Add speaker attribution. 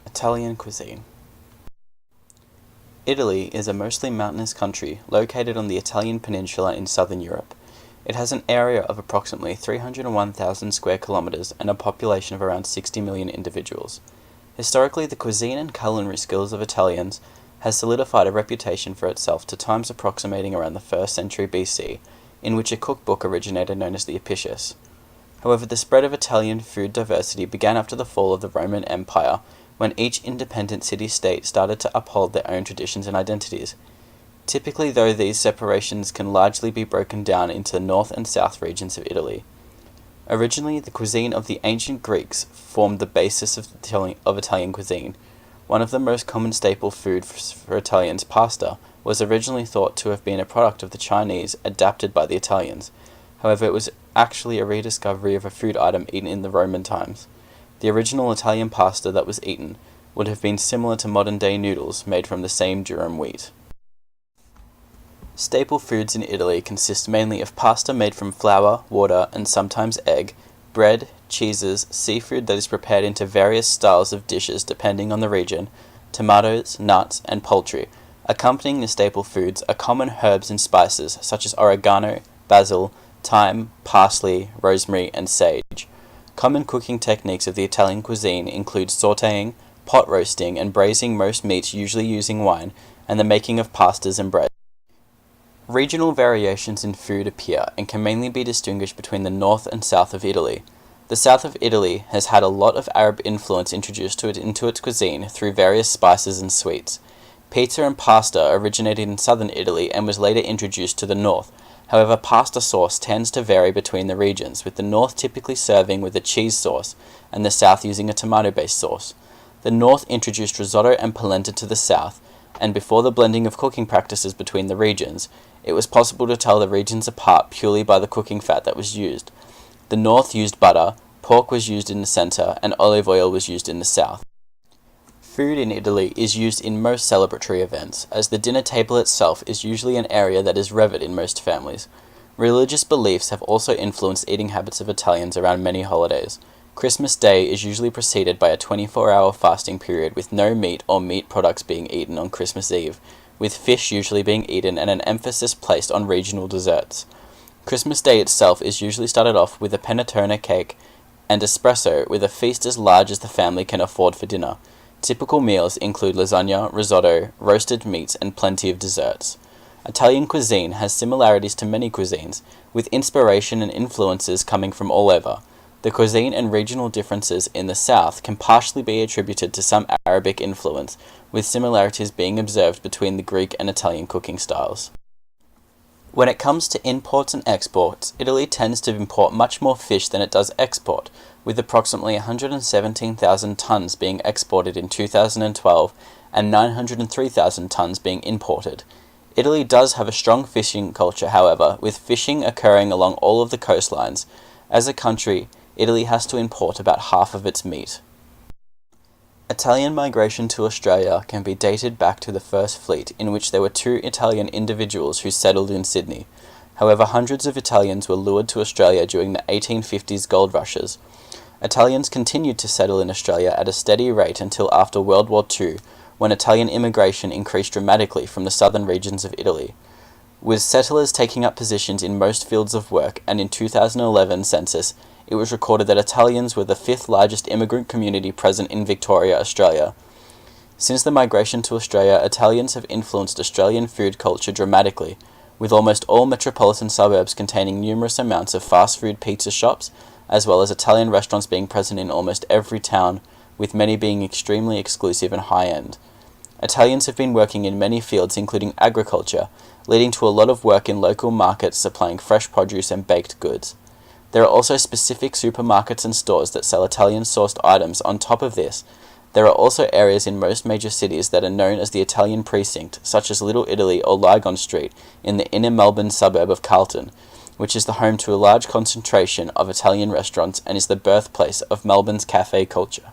Speaker 1: Italian cuisine. Italy is a mostly mountainous country located on the Italian peninsula in southern Europe. It has an area of approximately 301,000 square kilometers and a population of around 60 million individuals. Historically, the cuisine and culinary skills of Italians has solidified a reputation for itself to times approximating around the 1st century BC, in which a cookbook originated known as the Apicius. However, the spread of Italian food diversity began after the fall of the Roman Empire, when each independent city-state started to uphold their own traditions and identities. Typically, though, these separations can largely be broken down into the north and south regions of Italy. Originally, the cuisine of the ancient Greeks formed the basis of Italian cuisine. One of the most common staple food for Italians, pasta, was originally thought to have been a product of the Chinese adapted by the Italians. However, it was actually a rediscovery of a food item eaten in the Roman times. The original Italian pasta that was eaten would have been similar to modern-day noodles made from the same durum wheat. Staple foods in Italy consist mainly of pasta made from flour, water, and sometimes egg, bread, cheeses, seafood that is prepared into various styles of dishes depending on the region, tomatoes, nuts, and poultry. Accompanying the staple foods are common herbs and spices such as oregano, basil, thyme, parsley, rosemary, and sage. Common cooking techniques of the Italian cuisine include sautéing, pot roasting, and braising most meats, usually using wine, and the making of pastas and bread. Regional variations in food appear and can mainly be distinguished between the north and south of Italy. The south of Italy has had a lot of Arab influence introduced into its cuisine through various spices and sweets. Pizza and pasta originated in southern Italy and was later introduced to the north. However, pasta sauce tends to vary between the regions, with the north typically serving with a cheese sauce and the south using a tomato-based sauce. The north introduced risotto and polenta to the south, and before the blending of cooking practices between the regions, it was possible to tell the regions apart purely by the cooking fat that was used. The north used butter, pork was used in the center, and olive oil was used in the south. Food in Italy is used in most celebratory events, as the dinner table itself is usually an area that is revered in most families. Religious beliefs have also influenced eating habits of Italians around many holidays. Christmas Day is usually preceded by a 24-hour fasting period with no meat or meat products being eaten on Christmas Eve, with fish usually being eaten and an emphasis placed on regional desserts. Christmas Day itself is usually started off with a panettone cake and espresso, with a feast as large as the family can afford for dinner. Typical meals include lasagna, risotto, roasted meats, and plenty of desserts. Italian cuisine has similarities to many cuisines, with inspiration and influences coming from all over. The cuisine and regional differences in the south can partially be attributed to some Arabic influence, with similarities being observed between the Greek and Italian cooking styles. When it comes to imports and exports, Italy tends to import much more fish than it does export, with approximately 117,000 tons being exported in 2012 and 903,000 tons being imported. Italy does have a strong fishing culture, however, with fishing occurring along all of the coastlines. As a country, Italy has to import about half of its meat. Italian migration to Australia can be dated back to the First Fleet, in which there were 2 Italian individuals who settled in Sydney. However, hundreds of Italians were lured to Australia during the 1850s gold rushes. Italians continued to settle in Australia at a steady rate until after World War II, when Italian immigration increased dramatically from the southern regions of Italy, with settlers taking up positions in most fields of work, and in 2011 census, it was recorded that Italians were the 5th largest immigrant community present in Victoria, Australia. Since the migration to Australia, Italians have influenced Australian food culture dramatically, with almost all metropolitan suburbs containing numerous amounts of fast food pizza shops, as well as Italian restaurants being present in almost every town, with many being extremely exclusive and high-end. Italians have been working in many fields including agriculture, leading to a lot of work in local markets supplying fresh produce and baked goods. There are also specific supermarkets and stores that sell Italian-sourced items. On top of this, there are also areas in most major cities that are known as the Italian precinct, such as Little Italy or Lygon Street in the inner Melbourne suburb of Carlton, which is the home to a large concentration of Italian restaurants and is the birthplace of Melbourne's cafe culture.